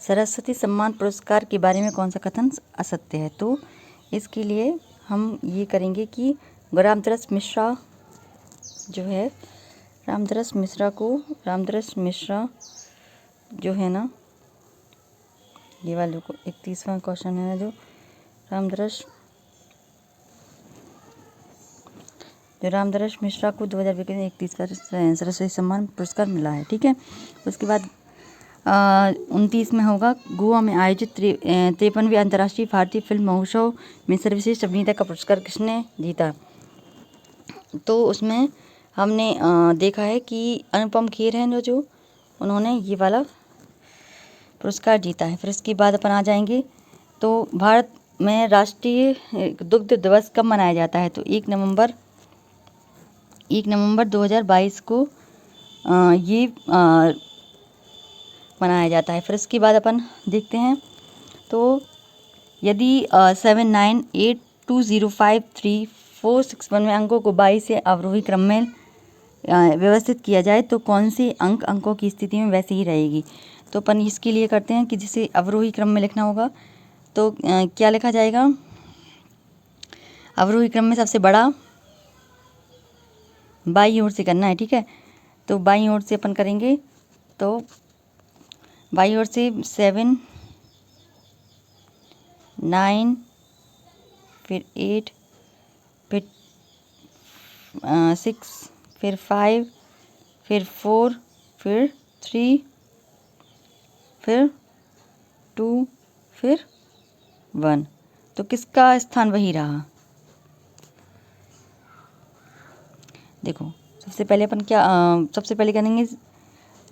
सरस्वती सम्मान पुरस्कार के बारे में कौन सा कथन असत्य है? तो इसके लिए हम ये करेंगे कि रामदरस मिश्रा जो है, रामदरस मिश्रा जो है ना, ये वाले को 31वां क्वेश्चन है जो रामदरस मिश्रा को 2021 में 31वां सरस्वती सम्मान पुरस्कार मिला है। ठीक है। उसके बाद 29 में होगा, गोवा में आयोजित 53वें अंतर्राष्ट्रीय भारतीय फिल्म महोत्सव में सर्वश्रेष्ठ अभिनेता का पुरस्कार किसने जीता? तो उसमें हमने देखा है कि अनुपम खेर हैं जो उन्होंने ये वाला पुरस्कार जीता है। फिर इसके बाद अपन आ जाएंगे तो भारत में राष्ट्रीय दुग्ध दिवस कब मनाया जाता है? तो 1 नवंबर 2022 को ये मनाया जाता है। फिर इसके बाद अपन देखते हैं तो यदि 7982053461 में अंकों को 22 से अवरोही क्रम में व्यवस्थित किया जाए तो कौन से अंकों की स्थिति में वैसे ही रहेगी? तो अपन इसके लिए करते हैं कि जिसे अवरोही क्रम में लिखना होगा तो क्या लिखा जाएगा? अवरोही क्रम में सबसे बड़ा बाईं ओर से करना है। ठीक है। तो बाईं ओर से अपन करेंगे तो बाईं ओर से 7, 9, फिर 8, फिर 6, फिर 5, फिर 4, फिर 3, फिर 2, फिर 1। तो किसका स्थान वही रहा? देखो, सबसे पहले अपन क्या सबसे पहले करेंगे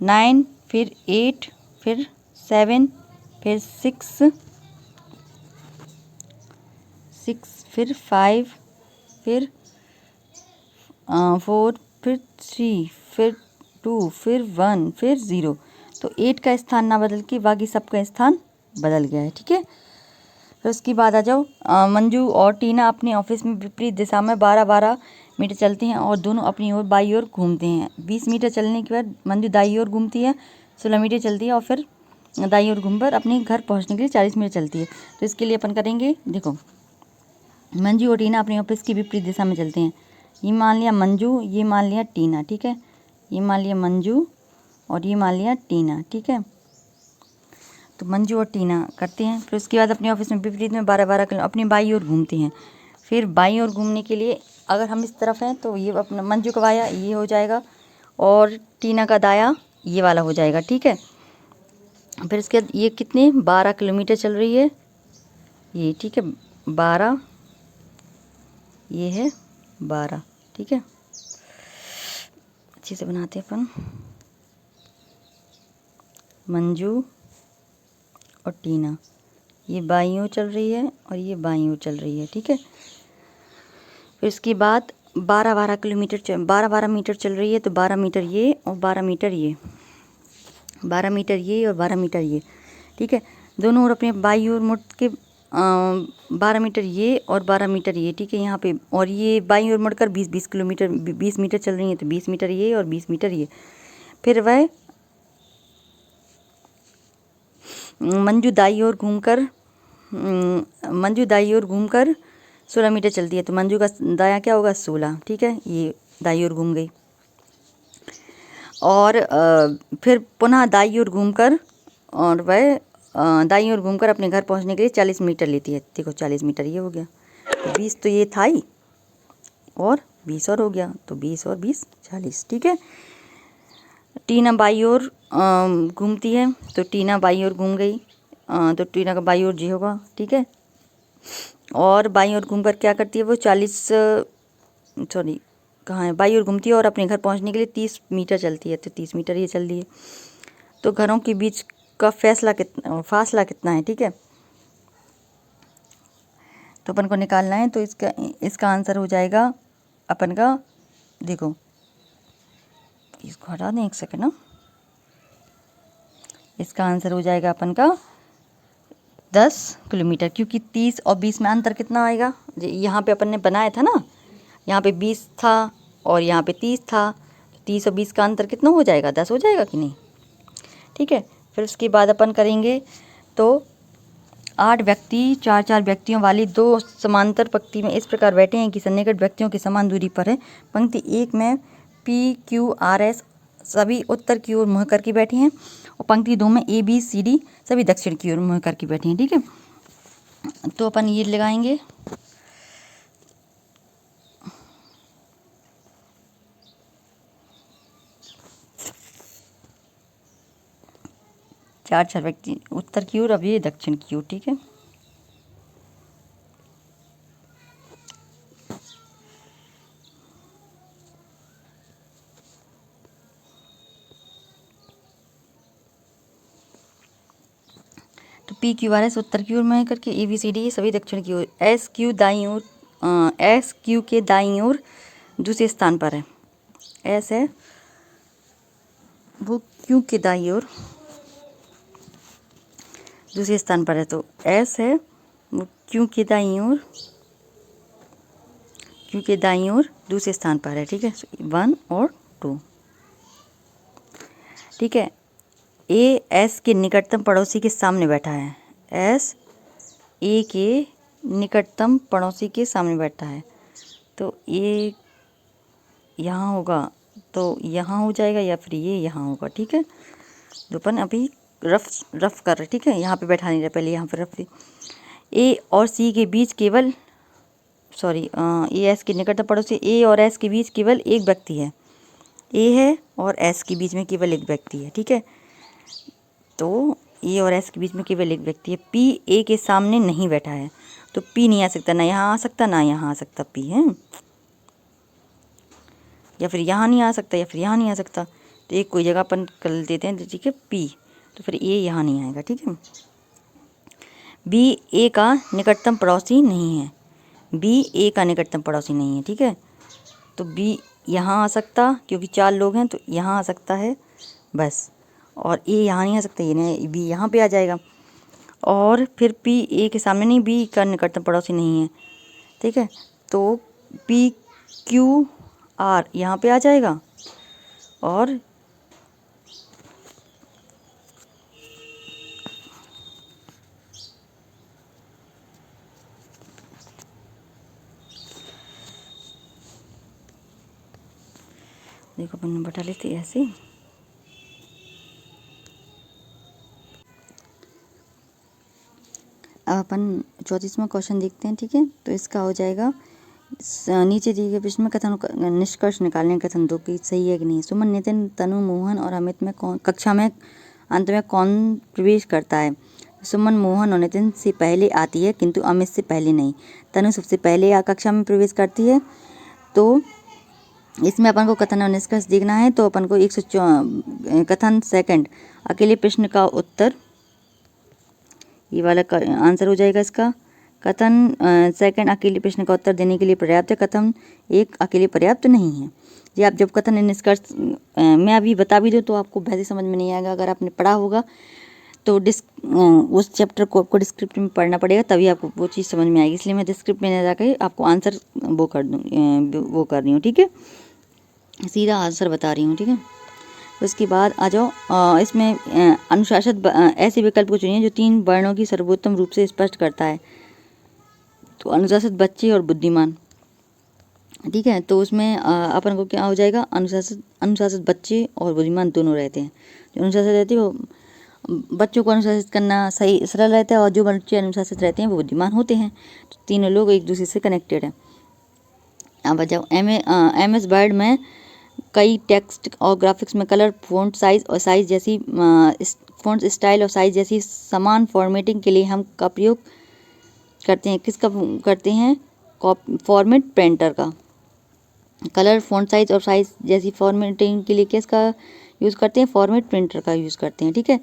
9, फिर 8, फिर 7, फिर 6, फिर 5, फिर 4, फिर 3, फिर 2, फिर 1, फिर 0। तो 8 का स्थान ना बदल के बाकी सबका स्थान बदल गया है। ठीक है। फिर उसके बाद आ जाओ, मंजू और टीना अपने ऑफिस में विपरीत दिशा में 12-12 मीटर चलती हैं और दोनों अपनी ओर बाई ओर घूमते हैं। 20 मीटर चलने के बाद मंजू दाई ओर घूमती है, 16 मीटर चलती है और फिर दाई ओर घूमकर अपने घर पहुंचने के लिए 40 मिनट चलती है। तो इसके लिए अपन करेंगे, देखो, मंजू और टीना अपने ऑफिस की विपरीत दिशा में चलते हैं। ये मान लिया मंजू, ये मान लिया टीना। ठीक है। ये मान लिया मंजू और ये मान लिया टीना। ठीक है। तो मंजू और टीना करते हैं। फिर उसके बाद अपने ऑफिस में विपरीत में 12-12 किलोमीटर अपनी बाई ओर घूमती हैं। फिर बाई ओर घूमने के लिए अगर हम इस तरफ हैं तो ये अपना मंजू का बाया ये हो जाएगा और टीना का दाया ये वाला हो जाएगा। ठीक है। फिर इसके बाद ये कितने 12 किलोमीटर चल रही है ये। ठीक है। 12, ये है 12। ठीक है। अच्छे से बनाते हैं अपन। मंजू और टीना ये बाईं ओर चल रही है और ये बाईं ओर चल रही है। ठीक है। फिर इसके बाद 12-12 किलोमीटर 12-12 मीटर चल रही है तो 12 मीटर ये और 12 मीटर ये, 12 मीटर ये और 12 मीटर ये। ठीक है। दोनों ओर अपने बाईं ओर मुड़ के 12 मीटर ये और 12 मीटर ये। ठीक है। यहाँ पे और ये बाईं ओर मुड़कर 20 किलोमीटर 20 मीटर चल रही है तो 20 मीटर ये और 20 मीटर ये। फिर वह मंजू दाई ओर घूमकर 16 मीटर चलती है तो मंजू का दाया क्या होगा 16। ठीक है। ये दाई ओर घूम गई और फिर पुनः दाई ओर घूमकर और वह दाई ओर घूमकर अपने घर पहुंचने के लिए 40 मीटर लेती है। देखो 40 मीटर ये हो गया तो 20 तो ये था ही और 20 और हो गया तो 20 और 20 40। ठीक है। टीना बाई ओर घूमती है तो टीना बाई ओर घूम गई तो टीना का बाई ओर जी होगा। ठीक है। और बाई ओर घूमकर क्या करती है वो 40 कहाँ है बाई ओर घूमती है और अपने घर पहुंचने के लिए 30 मीटर चलती है तो 30 मीटर ये चल रही है। तो घरों के बीच का फासला कितना है? ठीक है। तो अपन को निकालना है तो इसका आंसर हो जाएगा अपन का, देखो इसको हटा दें 1 सेकेंड ना, इसका आंसर हो जाएगा अपन का 10 किलोमीटर, क्योंकि 30 और 20 में अंतर कितना आएगा? यहाँ पे अपन ने बनाया था ना, यहाँ पे 20 था और यहाँ पे 30 था, 30 और 20 का अंतर कितना हो जाएगा? 10 हो जाएगा कि नहीं? ठीक है। फिर उसके बाद अपन करेंगे तो 8 व्यक्ति 4-4 व्यक्तियों वाली 2 समांतर पंक्ति में इस प्रकार बैठे हैं कि सन्निकट व्यक्तियों की समान दूरी पर है। पंक्ति 1 में PQRS सभी उत्तर की ओर मुँह करके बैठे हैं और पंक्ति 2 में ABCD सभी दक्षिण की ओर मुँह करके बैठे हैं। ठीक है, तो अपन ये लगाएंगे। चार व्यक्ति उत्तर की ओर, अब ये दक्षिण की ओर। ठीक है, तो PQRS उत्तर की ओर में करके ABCD सभी दक्षिण की ओर। SQ दाईं ओर, SQ के दाईं ओर दूसरे स्थान पर है। S है वो Q के दाईं ओर दूसरे स्थान पर है, तो S है वो Q के दाईं ओर दूसरे स्थान पर है। ठीक है, 1 और 2। ठीक है, A S के निकटतम पड़ोसी के सामने बैठा है। S A के निकटतम पड़ोसी के सामने बैठा है, तो A यहाँ होगा तो यहाँ हो जाएगा या फिर ये यहाँ होगा। ठीक है, तो अपन अभी रफ कर रहे। ठीक है, यहाँ पे बैठा नहीं रहा, पहले यहाँ पे रफ। A और C के बीच केवल A S के निकटतम पड़ोसी A और S के बीच केवल एक व्यक्ति है। A है और S के बीच में केवल एक व्यक्ति है। ठीक है, तो A और S के बीच में केवल एक व्यक्ति है। P A के सामने नहीं बैठा है, तो P नहीं आ सकता, ना यहाँ आ सकता ना यहाँ आ सकता। P है, या फिर यहाँ नहीं आ सकता या फिर यहाँ नहीं आ सकता, तो एक कोई जगह अपन कर देते हैं। ठीक है, P, तो फिर A यहाँ नहीं आएगा। ठीक है, B A का निकटतम पड़ोसी नहीं है। B A का निकटतम पड़ोसी नहीं है। ठीक है, तो B यहाँ आ सकता, क्योंकि 4 लोग हैं तो यहाँ आ सकता है बस, और A यहाँ नहीं आ सकता, ये नहीं, B यहाँ पे आ जाएगा। और फिर P A के सामने नहीं, B का निकटतम पड़ोसी नहीं है। ठीक है, तो P Q R यहाँ पे आ जाएगा, और देखो अपन बता लेते ऐसे। अब अपन 34वां क्वेश्चन देखते हैं। ठीक है, तो इसका हो जाएगा नीचे दिए गए प्रश्न में कथन निष्कर्ष निकालने। कथन 2 की सही है कि नहीं। सुमन, नितिन, तनु, मोहन और अमित में कक्षा में अंत में कौन प्रवेश करता है। सुमन मोहन और नितिन से पहले आती है किंतु अमित से पहले नहीं। तनु सबसे पहले कक्षा में प्रवेश करती है। तो इसमें अपन को कथन और निष्कर्ष देखना है, तो अपन को कथन सेकंड अकेले प्रश्न का उत्तर, ये वाला आंसर हो जाएगा इसका। कथन सेकंड अकेले प्रश्न का उत्तर देने के लिए पर्याप्त है। कथन 1 अकेले पर्याप्त नहीं है। ये आप जब कथन निष्कर्ष मैं अभी बता भी दूँ तो आपको वैसे समझ में नहीं आएगा। अगर आपने पढ़ा होगा तो उस चैप्टर को आपको डिस्क्रिप्टिव में पढ़ना पड़ेगा, तभी आपको वो चीज़ समझ में आएगी। इसलिए मैं डिस्क्रिप्टिव में जाकर आपको आंसर वो कर रही हूँ। ठीक है, सीधा आंसर बता रही हूँ। ठीक है, उसके बाद आ जाओ इसमें अनुशासित ऐसे विकल्प को चुनिए जो 3 वर्णों की सर्वोत्तम रूप से स्पष्ट करता है। तो अनुशासित बच्चे और बुद्धिमान। ठीक है, तो उसमें अपन को क्या हो जाएगा, अनुशासित बच्चे और बुद्धिमान दोनों रहते हैं। जो अनुशासित रहते हैं वो बच्चों को अनुशासित करना सही सरल रहता है, और जो बच्चे अनुशासित रहते हैं वो बुद्धिमान होते हैं। तो तीनों लोग एक दूसरे से कनेक्टेड हैं। अब आ जाओ MS वर्ड में कई टेक्स्ट और ग्राफिक्स में कलर, फ़ॉन्ट साइज और साइज जैसी फ़ॉन्ट स्टाइल और साइज जैसी समान फॉर्मेटिंग के लिए हम का प्रयोग करते हैं। किसका करते हैं, फॉर्मेट प्रिंटर का। कलर, फ़ॉन्ट साइज और साइज जैसी फॉर्मेटिंग के लिए किसका यूज़ करते हैं, फॉर्मेट प्रिंटर का यूज़ करते हैं। ठीक है,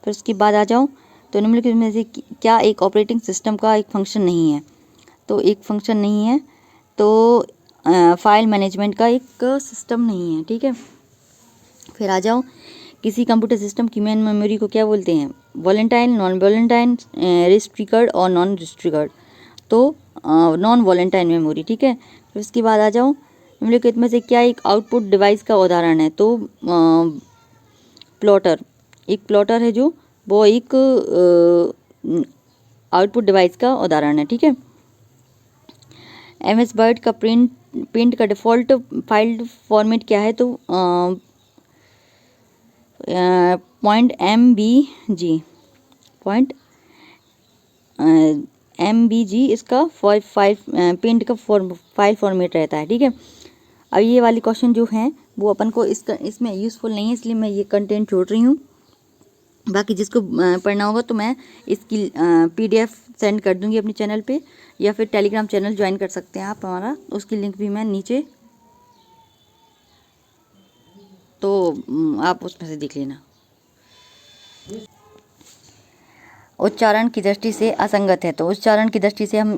फिर उसके बाद आ जाओ तो निम्नलिखित में से क्या एक ऑपरेटिंग सिस्टम का एक फंक्शन नहीं है। तो एक फंक्शन नहीं है, तो फाइल मैनेजमेंट का एक सिस्टम नहीं है। ठीक है, फिर आ जाओ किसी कंप्यूटर सिस्टम की मेन मेमोरी को क्या बोलते हैं, वॉलेंटाइन, नॉन वॉलेंटाइन, रिस्ट्रिक्टेड और नॉन रिस्ट्रिक्टेड। तो नॉन वॉलेंटाइन मेमोरी। ठीक है, फिर उसके बाद आ जाओ निम्नलिखित में से क्या एक आउटपुट डिवाइस का उदाहरण है। तो प्लॉटर, एक प्लॉटर है जो, वो एक आउटपुट डिवाइस का उदाहरण है, ठीक है। MS वर्ड का प्रिंट का डिफ़ॉल्ट फाइल फॉर्मेट क्या है, तो .mbg इसका फाइल प्रिंट का फाइल फॉर्मेट रहता है, ठीक है। अब ये वाली क्वेश्चन जो हैं वो अपन को इसमें यूज़फुल नहीं है, इसलिए मैं ये कंटेंट छोड़ रही हूँ। बाकी जिसको पढ़ना होगा तो मैं इसकी PDF सेंड कर दूंगी अपने चैनल पे, या फिर टेलीग्राम चैनल ज्वाइन कर सकते हैं आप हमारा, उसकी लिंक भी मैं नीचे, तो आप उसमें से देख लेना। उच्चारण की दृष्टि से असंगत है, तो उच्चारण की दृष्टि से हम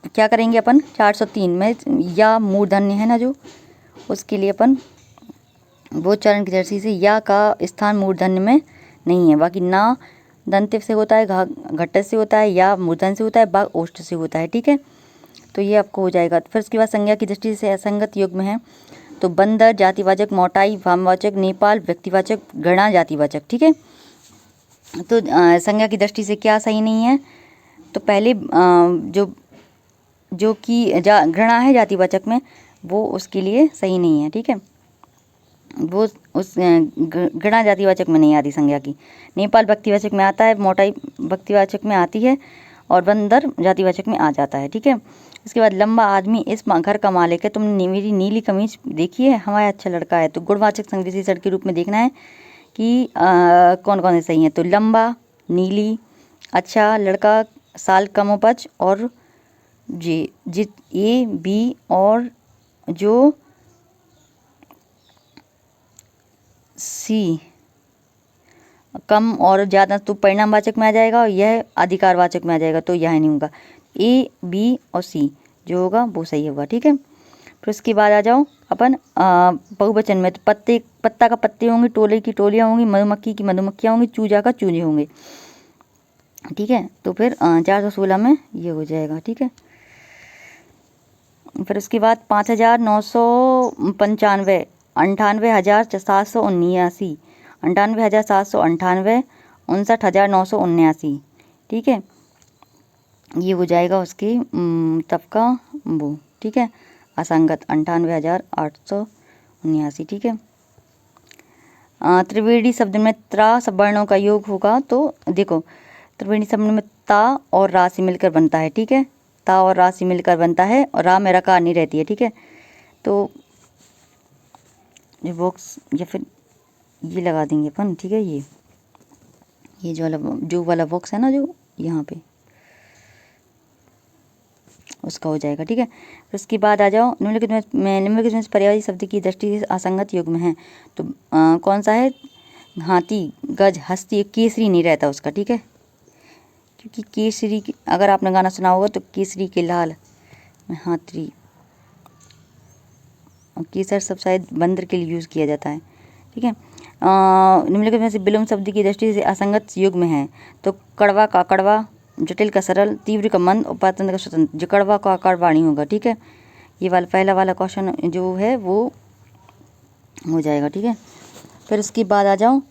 क्या करेंगे अपन 403 में, या मूर्धन्य है ना जो, उसके लिए अपन वो उच्चारण की दृष्टि से या का स्थान मूर्धन्य में नहीं है। बाकी ना दंत्य से होता है, घट से होता है, या मूर्धन्य से होता है, बा ओष्ठ से होता है, ठीक है। तो ये आपको हो जाएगा। फिर उसके बाद संज्ञा की दृष्टि से असंगत युग्म है, तो बंदर जातिवाचक, मोटाई भाववाचक, नेपाल व्यक्तिवाचक, गणा जातिवाचक, ठीक है। तो संज्ञा की दृष्टि से क्या सही नहीं है, तो पहले जो कि गणा है जातिवाचक में, वो उसके लिए सही नहीं है, ठीक है। वो उस गणा जातिवाचक में नहीं आती संज्ञा की। नेपाल व्यक्तिवाचक में आता है, मोटाई व्यक्तिवाचक में आती है, और बंदर जातिवाचक में आ जाता है, ठीक है। इसके बाद लंबा आदमी इस घर का मालिक है, तुमने मेरी नीली कमीज देखी है, हमारा अच्छा लड़का है। तो गुणवाचक संधि विशेषण के रूप में देखना है कि कौन कौन से सही हैं। तो लंबा, नीली, अच्छा, लड़का, साल, कम उपज, और जित A, B, और जो C कम और ज़्यादा तो परिणामवाचक में आ जाएगा, और यह अधिकारवाचक में आ जाएगा, तो यह नहीं होगा। A, B और C जो होगा वो सही होगा, ठीक है। फिर उसके बाद आ जाओ अपन बहुवचन में, तो पत्ता का पत्ते होंगे, टोले की टोलियाँ होंगी, मधुमक्खी की मधुमक्खियाँ होंगी, चूजा का चूजे होंगे, ठीक है। तो फिर 416 में ये हो जाएगा, ठीक है। फिर उसके बाद 5995, 98,779, 98,798, 59,979, ठीक है। ये हो जाएगा उसकी तब का वो, ठीक है, असंगत 98,879, ठीक है। त्रिवेणी शब्द में त्रा सब वर्णों का योग होगा, तो देखो त्रिवेणी शब्द में ता और रा से मिलकर बनता है, ठीक है। ता और रा से मिलकर बनता है, और रा में रकार नहीं रहती है, ठीक है। तो ये बॉक्स या फिर ये लगा देंगे अपन, ठीक है। ये जो वाला बॉक्स है ना, जो यहाँ पे, उसका हो जाएगा, ठीक है। फिर उसके बाद आ जाओ निम्नलिखित में पर्यायवाची शब्द की दृष्टि से असंगत युग्म है, तो कौन सा है, हाथी, गज, हस्ती, केसरी नहीं रहता उसका, ठीक है। क्योंकि केसरी, अगर आपने गाना सुना होगा तो केसरी के लाल में हाथी, और केसर सब शायद बंदर के लिए यूज़ किया जाता है, ठीक है। निम्नलिखित में से विलोम शब्द की दृष्टि से असंगत युग्म है, तो कड़वा का कड़वा, जटिल का सरल, तीव्र का मंद, और पातंत्र का स्वतंत्र। जो कड़वा का कड़वा नहीं होगा, ठीक है। ये वाला पहला वाला क्वेश्चन जो है वो हो जाएगा, ठीक है। फिर उसके बाद आ जाओ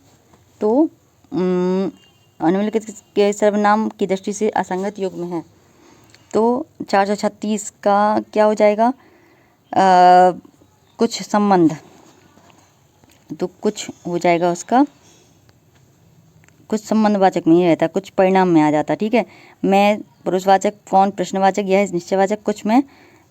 तो निम्नलिखित के सर्वनाम की दृष्टि से असंगत युग्म है, तो 436 का क्या हो जाएगा, कुछ संबंध, तो कुछ हो जाएगा उसका, कुछ संबंधवाचक में ही रहता, कुछ परिणाम में आ जाता, ठीक है। मैं पुरुषवाचक, कौन प्रश्नवाचक, यह निश्चयवाचक, कुछ में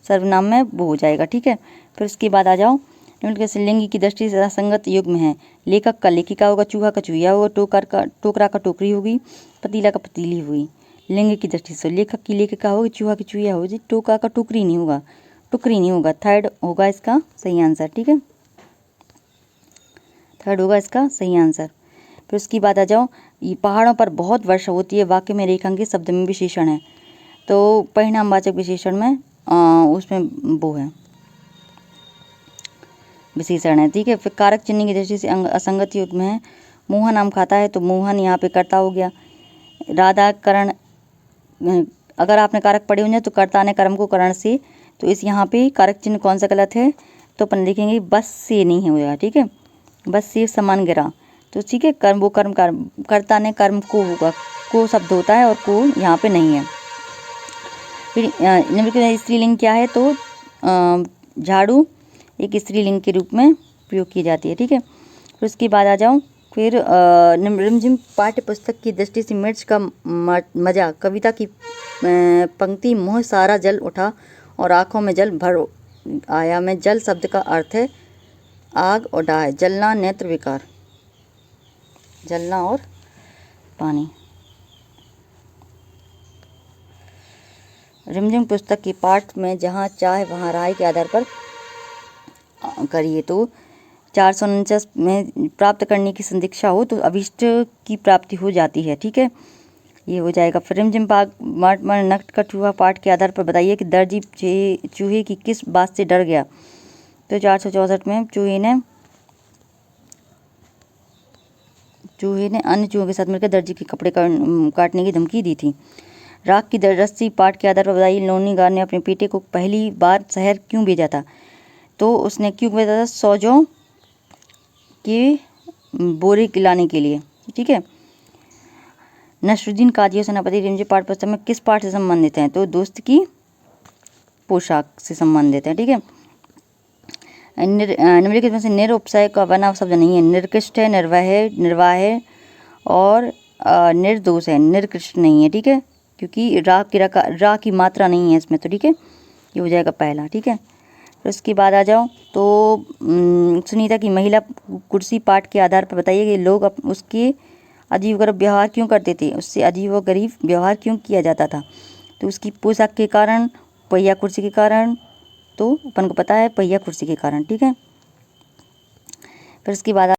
सर्वनाम में वो हो जाएगा, ठीक है। फिर उसके बाद आ जाओ निम्नलिखित से लिंग की दृष्टि से असंगत युग्म है, लेखक का लेखिका होगा, चूहा का चूहिया होगा, टोकरा का टोकरी होगी, पतीला का पतीली हुई। लिंग की दृष्टि से लेखक की लेखिका होगी, चूहा की चूहिया होगी, टोका का टोकरी नहीं होगा, टुकरी नहीं होगा। थर्ड होगा इसका सही आंसर, ठीक है। थर्ड होगा इसका सही आंसर। फिर उसकी बात आ जाओ, ये पहाड़ों पर बहुत वर्षा होती है, वाक्य में रेखांकित शब्द में विशेषण है, तो परिणामवाचक विशेषण में उसमें वो है, विशेषण है, ठीक है। फिर कारक चिन्ह की दृष्टि से असंगत युग्म है, मोहन आम खाता है, तो मोहन यहाँ पे कर्ता हो गया। राधा करण, अगर आपने कारक पढ़े होंगे तो कर्ता ने कर्म को करण से, तो इस यहाँ पे कारक चिन्ह कौन सा गलत है, तो अपन लिखेंगे बस से नहीं होगा, ठीक है। बस से समान गिरा, तो ठीक है, कर्म वो कर्म कर्ता ने कर्म को होगा, को शब्द होता है और को यहाँ पे नहीं है। फिर निम्नलिखित स्त्रीलिंग क्या है, तो झाड़ू एक स्त्रीलिंग के रूप में प्रयोग की जाती है। ठीक है, फिर उसके बाद आ जाऊँ, फिर रिमझिम पाठ्य पुस्तक की दृष्टि से मिर्च का मजा, कविता की पंक्ति मुँह सारा जल उठा और आँखों में जल भर आया में जल शब्द का अर्थ है आग और डाह, जलना, नेत्र विकार, जलना और पानी। रिमझिम पुस्तक की पाठ में जहाँ चाहे वहाँ राय के आधार पर करिए। तो 449 में प्राप्त करने की संदीक्षा हो तो अभिष्ट की प्राप्ति हो जाती है। ठीक है, ये हो जाएगा। फिर रिमझिम माट नट का चूहा पाठ के आधार पर बताइए कि दर्जी चूहे की किस बात से डर गया। तो 464 में चूहे ने अन्य चूहों के साथ मिलकर दर्जी के कपड़े काटने की धमकी दी थी। राख की रस्सी पाठ के आधार पर बताइए लोनीगार ने अपने बेटे को पहली बार शहर क्यों भेजा था। तो उसने क्यों भेजा था, सौजों के बोरे लाने के लिए। ठीक है, नसरुद्दीन काजी और सेनापति रिमझिम पाठ पुस्तक में किस पाठ से संबंधित हैं, तो दोस्त की पोशाक से संबंधित है। ठीक है, निम्नलिखित में से निरुपसय का बना शब्द नहीं है, निर्कृष्ट है, निर्वाह है और निर्दोष है, निर्कृष्ट नहीं है। ठीक है, क्योंकि रा की मात्रा नहीं है इसमें, तो ठीक है, ये हो जाएगा पहला। ठीक है, फिर उसके बाद आ जाओ, तो सुनीता की महिला कुर्सी पाठ के आधार पर बताइए कि लोग उसके अजीब गरीब व्यवहार क्यों करते थे, उससे अजीब व गरीब व्यवहार क्यों किया जाता था। तो उसकी पोशाक के कारण, पहिया कुर्सी के कारण, तो अपन को पता है पहिया कुर्सी के कारण। ठीक है, फिर उसके बाद